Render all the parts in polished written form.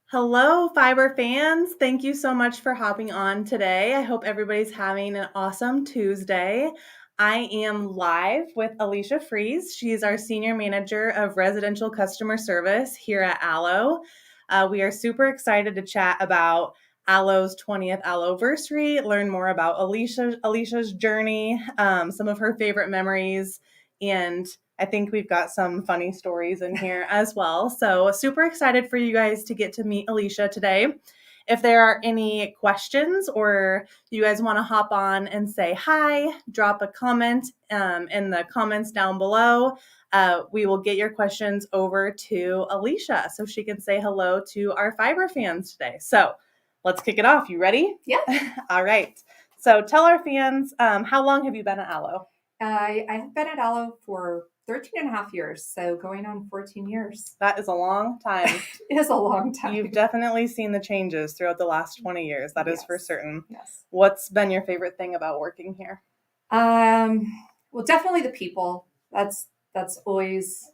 Hello, Fiber fans. Thank you so much for hopping on today. I hope everybody's having an awesome Tuesday. I am live with Alicia Fries. She's our Senior Manager of Residential Customer Service here at Allo. We are super excited to chat about Allo's 20th Alloversary, learn more about Alicia's journey, some of her favorite memories, and I think we've got some funny stories in here as well. So super excited for you guys to get to meet Alicia today. If there are any questions or you guys want to hop on and say hi, drop a comment in the comments down below. We will get your questions over to Alicia so she can say hello to our Fiber fans today. So let's kick it off. You ready? Yeah. All right. So tell our fans, how long have you been at Allo? I've been at Allo for 13 and a half years, so going on 14 years. That is a long time. It is a long time. You've definitely seen the changes throughout the last 20 years. That is for certain. Yes. What's been your favorite thing about working here? Well, definitely the people. That's always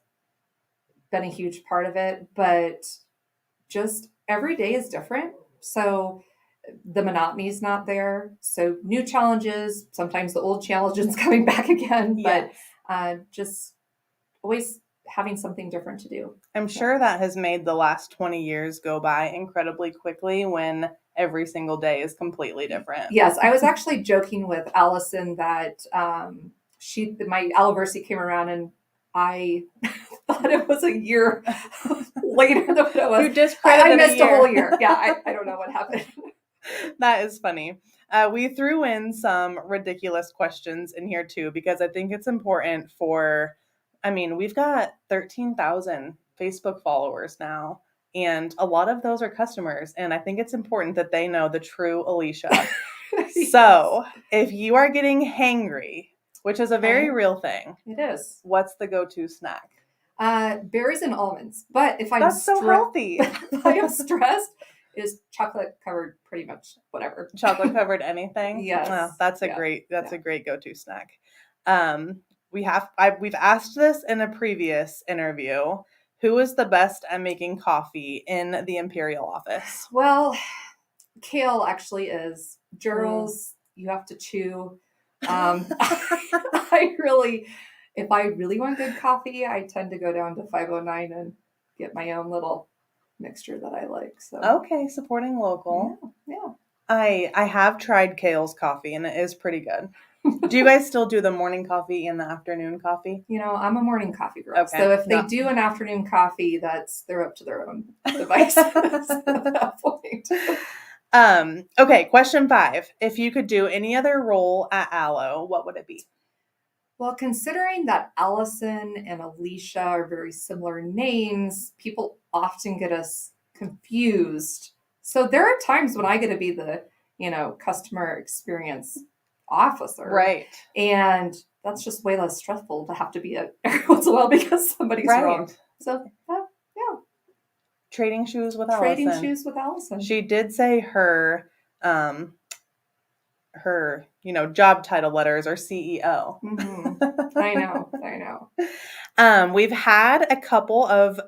been a huge part of it, but just every day is different. So the monotony is not there. So new challenges, sometimes the old challenges coming back again, but just always having something different to do. I'm sure that has made the last 20 years go by incredibly quickly when every single day is completely different. Yes, I was actually joking with Allison that my Alloversary came around and I thought it was a year later than what it was. You discredited I missed a whole year. Yeah, I don't know what happened. That is funny. We threw in some ridiculous questions in here too, because I think it's important we've got 13,000 Facebook followers now, and a lot of those are customers. And I think it's important that they know the true Alicia. Yes. So if you are getting hangry, which is a very real thing. It is. What's the go-to snack? Berries and almonds. But if I'm That's so healthy. If I am stressed, is chocolate covered pretty much whatever. Chocolate covered anything? Yes. Well, that's a great go-to snack. We've asked this in a previous interview. Who is the best at making coffee in the Imperial office? Well, Kale actually is. Gerald's, you have to chew. If I really want good coffee, I tend to go down to 509 and get my own little mixture that I like. So okay, supporting local. Yeah. I have tried Kale's coffee and it is pretty good. Do you guys still do the morning coffee and the afternoon coffee? I'm a morning coffee girl. Okay. So if they do an afternoon coffee, they're up to their own devices at that point. Okay, question 5. If you could do any other role at Allo, what would it be? Well, considering that Allison and Alicia are very similar names, people often get us confused. So there are times when I get to be the, customer experience officer. Right. And that's just way less stressful to have to be every once in a while because somebody's wrong. So, yeah. Trading shoes with Allison. She did say her job title letters are CEO. Mm-hmm. I know. We've had a couple of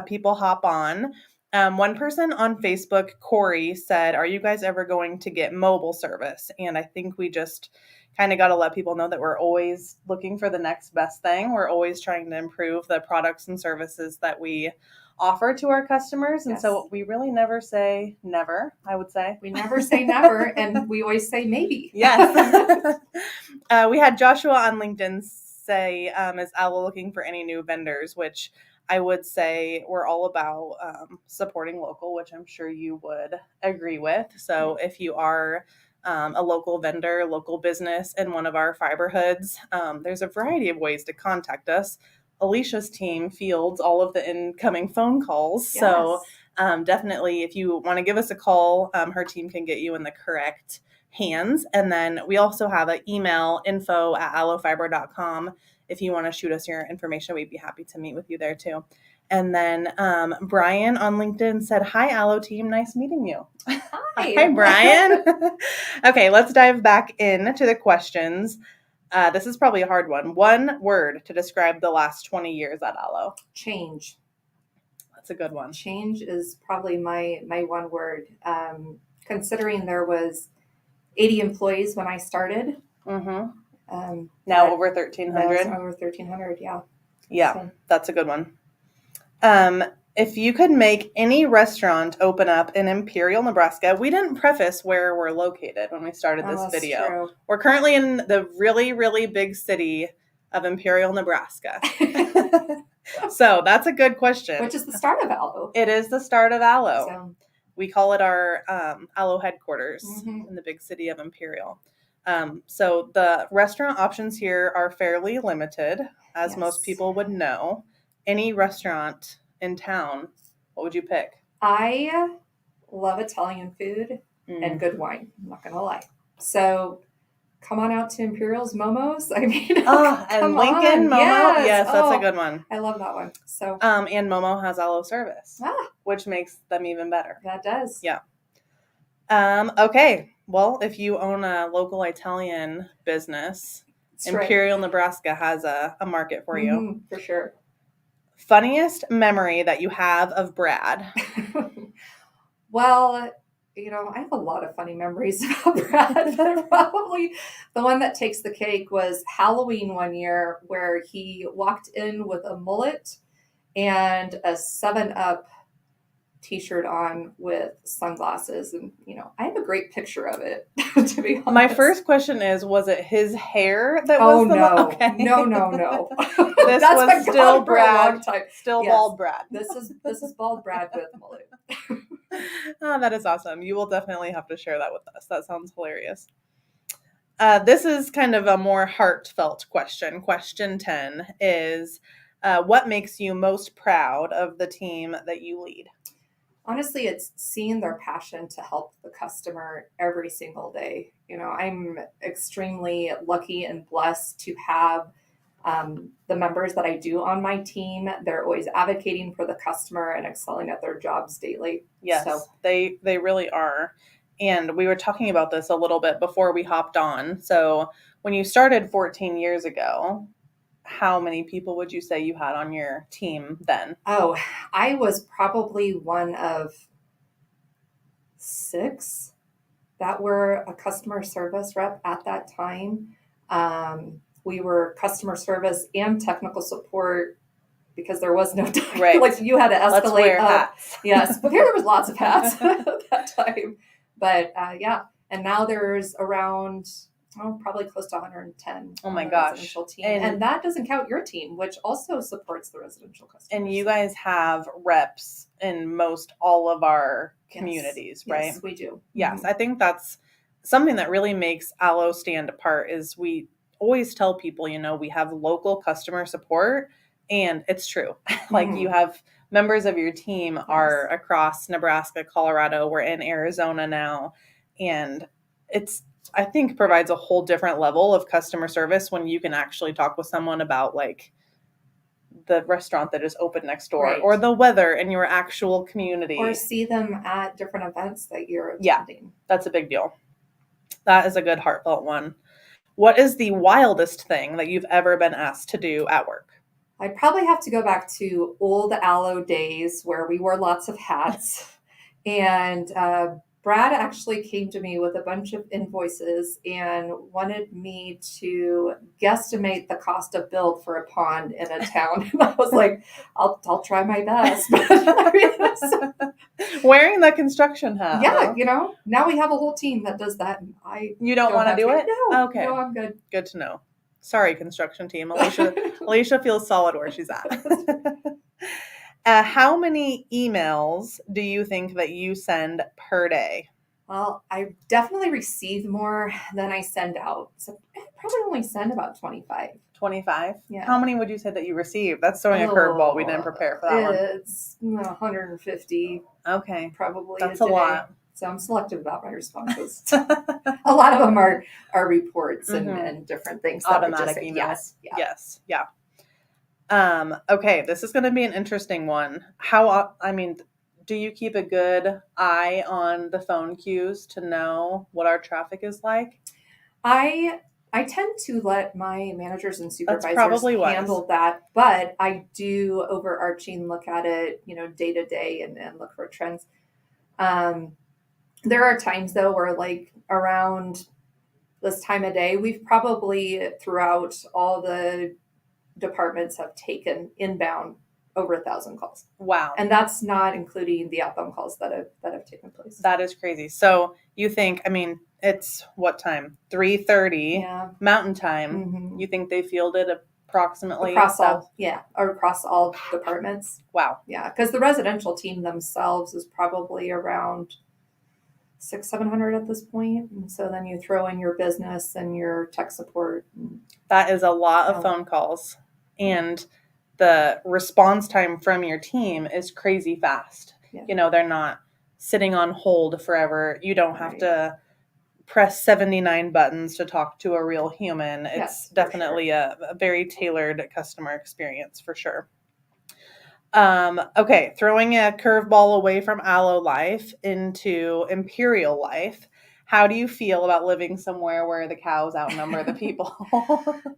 people hop on. One person on Facebook, Corey, said, are you guys ever going to get mobile service? And I think we just kind of got to let people know that we're always looking for the next best thing. We're always trying to improve the products and services that we offer to our customers. And so we really never say never, I would say. We never say never, and we always say maybe. Yes. We had Joshua on LinkedIn say, is Allo looking for any new vendors, which I would say we're all about supporting local, which I'm sure you would agree with. So if you are a local vendor, local business in one of our fiber hoods, there's a variety of ways to contact us. Alicia's team fields all of the incoming phone calls. Yes. So definitely, if you want to give us a call, her team can get you in the correct hands. And then we also have an email, info@allofiber.com. If you want to shoot us your information, we'd be happy to meet with you there too. And then Brian on LinkedIn said, hi, Allo team. Nice meeting you. Hi, Brian. Okay, let's dive back into the questions. This is probably a hard one. One word to describe the last 20 years at Allo. Change. That's a good one. Change is probably my one word. Considering there was 80 employees when I started. Mm-hmm. Now But over now it's 1,300. over 1,300. Yeah. Yeah, So, that's a good one. If you could make any restaurant open up in Imperial, Nebraska, we didn't preface where we're located when we started this that's video. true. We're currently in the really, really big city of Imperial, Nebraska. So that's a good question. Which is the start of Albo. It is the start of Aloe. So, We call it our Aloe headquarters Mhm. in the big city of Imperial. So the restaurant options here are fairly limited, as most yes. people would know. Any restaurant in town, what would you pick? I love Italian food and good wine. I'm not going to lie. So, come on out to Imperial's Momos. I mean, And come Lincoln on. Momo, yes, that's a Oh, good one. I love that one. So, And Momo has Aloe service, ah, which makes them even better. that does. Yeah. Okay. Well, if you own a local Italian business, That's Imperial, Nebraska has a market for you. Mhm, for sure. Funniest memory that you have of Brad? Well, I have a lot of funny memories about Brad, but probably the one that takes the cake was Halloween one year where he walked in with a mullet and a 7-Up t-shirt on with sunglasses. And, I have a great picture of it, to be honest. My first question is, was it his hair that Oh, was the no. Okay. No. This That's was been still gone for a Brad. long time. Still Yes. bald Brad. This is bald Brad with mullet. Oh, that is awesome. You will definitely have to share that with us. That sounds hilarious. This is kind of a more heartfelt question. Question 10 is, what makes you most proud of the team that you lead? Honestly, it's seeing their passion to help the customer every single day. I'm extremely lucky and blessed to have the members that I do on my team. They're always advocating for the customer and excelling at their jobs daily. Yes, So, they really are. And we were talking about this a little bit before we hopped on. So when you started 14 years ago, how many people would you say you had on your team then? I was probably one of 6 that were a customer service rep at that time. We were customer service and technical support because there was no time. Right. Like you had to escalate Let's wear up. hats. Yes, but here there was lots of hats at that time. But yeah, and now there's around probably close to 110 Oh my on the gosh. residential team. And that doesn't count your team, which also supports the residential customers. And you guys have reps in most all of our communities, Yes. right? Yes, we do. Yes, I think that's something that really makes Aloe stand apart is we always tell people, we have local customer support, and it's true. Like you have members of your team are across Nebraska, Colorado, we're in Arizona now, and it's I think provides a whole different level of customer service when you can actually talk with someone about like the restaurant that is open next door or the weather in your actual community. Or see them at different events that you're attending. Yeah, that's a big deal. That is a good heartfelt one. What is the wildest thing that you've ever been asked to do at work? I'd probably have to go back to old Aloe days where we wore lots of hats. And Brad actually came to me with a bunch of invoices and wanted me to guesstimate the cost of build for a pond in a town. And I was like, I'll try my best. Wearing the construction hat. Yeah, now we have a whole team that does that. And you don't want to do it? No. Okay. No, I'm good. Good to know. Sorry, construction team. Alicia feels solid where she's at. How many emails do you think that you send per day? Well, I definitely receive more than I send out. So I probably only send about 25. 25? Yeah. How many would you say that you receive? That's throwing a curveball. We didn't prepare for that one. It's 150. Okay. Probably. That's a lot. So I'm selective about my responses. A lot of them are reports and different things. Automatic emails. Yes. Yeah. Okay, this is going to be an interesting one. Do you keep a good eye on the phone queues to know what our traffic is like? I I tend to let my managers and That's supervisors probably handle wise. that, but I do overarching look at it, day to day and look for trends. Um, there are times though where like around this time of day, we've probably throughout all the departments have taken inbound over 1,000 calls, Wow. and that's not including the outbound calls that have taken place. That is crazy. So you think, I mean, it's what time? 3:30 Yeah. Mountain Time. Mm-hmm. You think they fielded approximately Across all, yeah, or across all departments. Wow. Yeah, because the residential team themselves is probably around 600-700 at this point, and so then you throw in your business and your tech support. That is a lot of Oh. phone calls. And the response time from your team is crazy fast. Yeah. You know, they're not sitting on hold forever. You don't have Right. to press 79 buttons to talk to a real human. It's Yes, for definitely sure. a very tailored customer experience for sure. Okay, throwing a curveball away from Aloe life into Imperial life. How do you feel about living somewhere where the cows outnumber the people?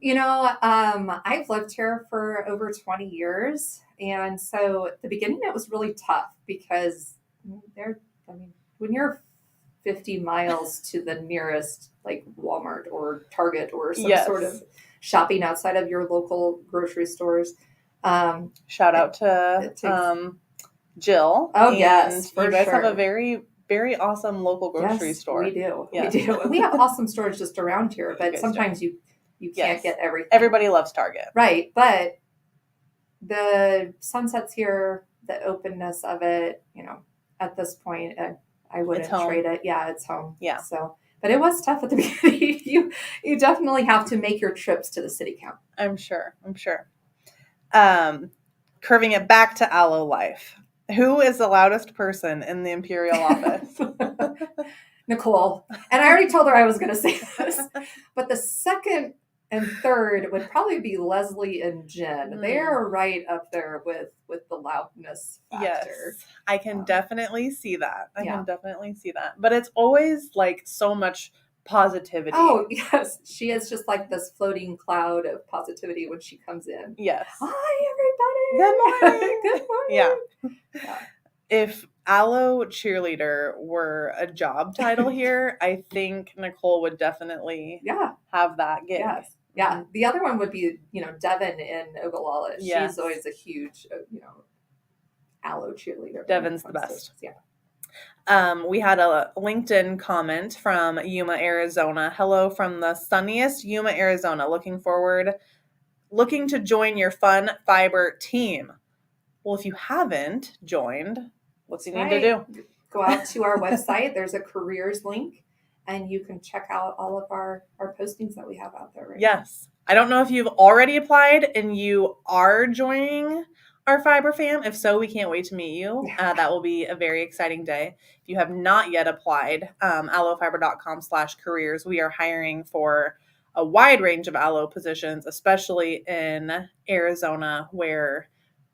I've lived here for over 20 years, and so at the beginning it was really tough because when you're 50 miles to the nearest like Walmart or Target or some sort Yes. of shopping outside of your local grocery stores. Shout out to Jill. Oh, and yes, for you guys have a sure. very, very awesome local grocery Yes, store. we do. Yes. We do. And we have awesome stores just around here, You but guys sometimes you can't Yes. get everything. Everybody loves Target. Right. But the sunsets here, the openness of it, at this point, I wouldn't It's home. trade it. Yeah, it's home. Yeah. So, but it was tough at the beginning. You definitely have to make your trips to the city count. I'm sure. Curving it back to Aloe life. Who is the loudest person in the Imperial office? Nicole. And I already told her I was going to say this. But the second and third would probably be Leslie and Jen. They are right up there with the loudness factor. Yes, I can definitely see that. Yeah. But it's always like so much positivity. Oh, yes. She is just like this floating cloud of positivity when she comes in. Yes. Hi, everybody. Good morning. Good morning. Yeah. If Aloe cheerleader were a job title here, I think Nicole would definitely have that gig. Yes. Yeah. The other one would be, Devin in Ogallala. Yes. She's always a huge, Aloe cheerleader. Devin's the best. Yeah. We had a LinkedIn comment from Yuma, Arizona. Hello from the sunniest Yuma, Arizona. Looking to join your fun fiber team. Well, if you haven't joined, what's you need to do? Go out to our website. There's a careers link, and you can check out all of our postings that we have out there right now. Yes. I don't know if you've already applied and you are joining our Fiber fam. If so, we can't wait to meet you. That will be a very exciting day. If you have not yet applied, aloefiber.com/careers, we are hiring for a wide range of Aloe positions, especially in Arizona, where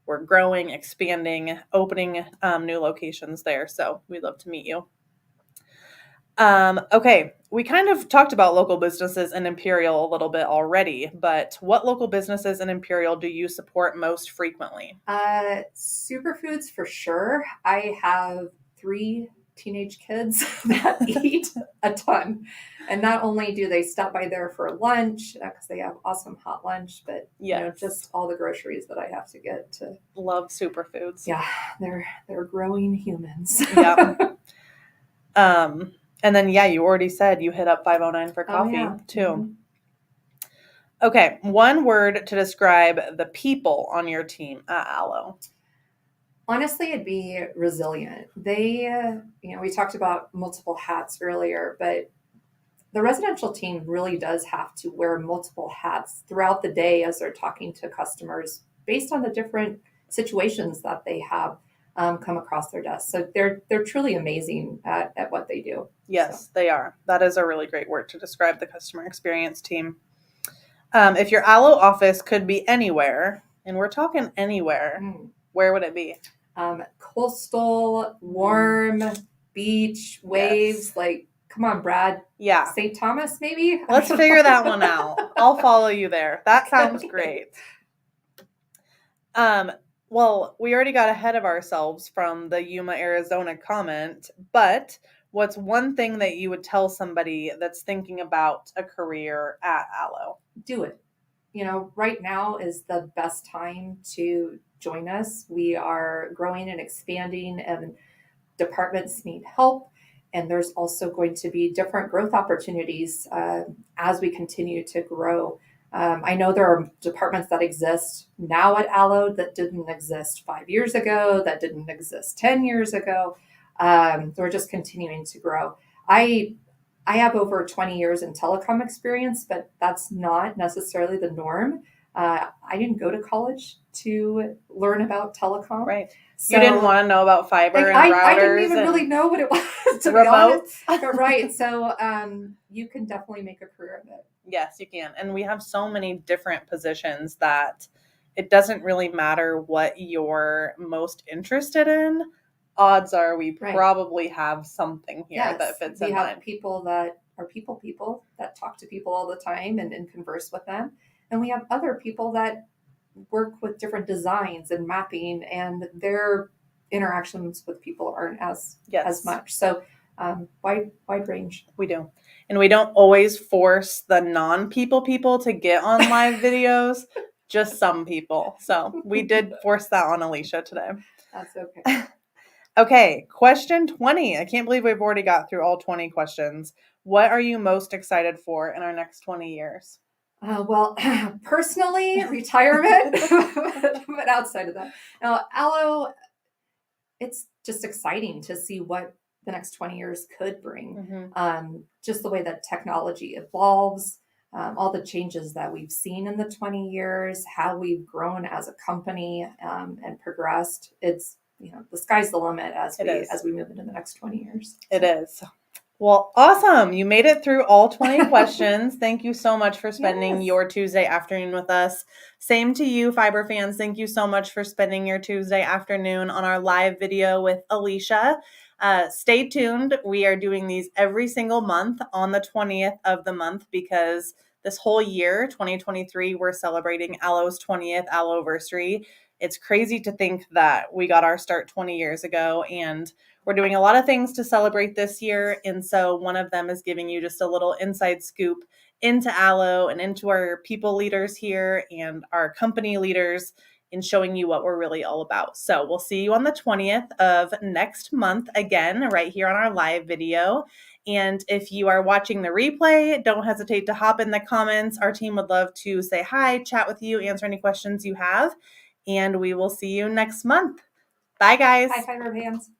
we're growing, expanding, opening new locations there. So we'd love to meet you. Okay, we kind of talked about local businesses in Imperial a little bit already, but what local businesses in Imperial do you support most frequently? Superfoods for sure. I have 3 teenage kids that eat a ton. And not only do they stop by there for lunch, because they have awesome hot lunch, but just all the groceries that I have to get to love superfoods. Yeah, they're growing humans. Yep. And then you already said you hit up 509 for coffee too. Mm-hmm. Okay, one word to describe the people on your team at Aloe. Honestly, it'd be resilient. They, we talked about multiple hats earlier, but the residential team really does have to wear multiple hats throughout the day as they're talking to customers based on the different situations that they have come across their desk. So they're truly amazing at what they do. Yes, they are. That is a really great word to describe the customer experience team. If your Aloe office could be anywhere, and we're talking anywhere, where would it be? Coastal, warm, beach, waves, like Come on, Brad. Yeah. St. Thomas, maybe? Let's figure that one out. I'll follow you there. That sounds great. Well, we already got ahead of ourselves from the Yuma, Arizona comment, but what's one thing that you would tell somebody that's thinking about a career at Aloe? Do it. Right now is the best time to join us. We are growing and expanding, and departments need help. And there's also going to be different growth opportunities as we continue to grow. I know there are departments that exist now at Aloe that didn't exist 5 years ago, that didn't exist 10 years ago. We're just continuing to grow. I have over 20 years in telecom experience, but that's not necessarily the norm. I didn't go to college to learn about telecom. Right. So, you didn't want to know about fiber and routers. I didn't even really know what it was, to be honest. But right. So you can definitely make a career of it. Yes, you can. And we have so many different positions that it doesn't really matter what you're most interested in. Odds are we probably have something here that fits in. We have people that are people that talk to people all the time and converse with them. And we have other people that work with different designs and mapping, and their interactions with people aren't as much. So wide range. We do. And we don't always force the non-people to get on live videos, just some people. So we did force that on Alicia today. That's okay. Okay, question 20. I can't believe we've already got through all 20 questions. What are you most excited for in our next 20 years? Well, personally, retirement, but outside of that. Now, Aloe, it's just exciting to see what the next 20 years could bring. Mm-hmm. Just the way that technology evolves, all the changes that we've seen in the 20 years, how we've grown as a company and progressed. It's, the sky's the limit as we move into the next 20 years. So. It is. Well, awesome. You made it through all 20 questions. Thank you so much for spending your Tuesday afternoon with us. Same to you, Fiber fans. Thank you so much for spending your Tuesday afternoon on our live video with Alicia. Stay tuned. We are doing these every single month on the 20th of the month because this whole year, 2023, we're celebrating Aloe's 20th Aloeversary. It's crazy to think that we got our start 20 years ago, and we're doing a lot of things to celebrate this year. And so one of them is giving you just a little inside scoop into Aloe and into our people leaders here and our company leaders in showing you what we're really all about. So we'll see you on the 20th of next month again, right here on our live video. And if you are watching the replay, don't hesitate to hop in the comments. Our team would love to say hi, chat with you, answer any questions you have. And we will see you next month. Bye, guys. Bye, Fiber fans.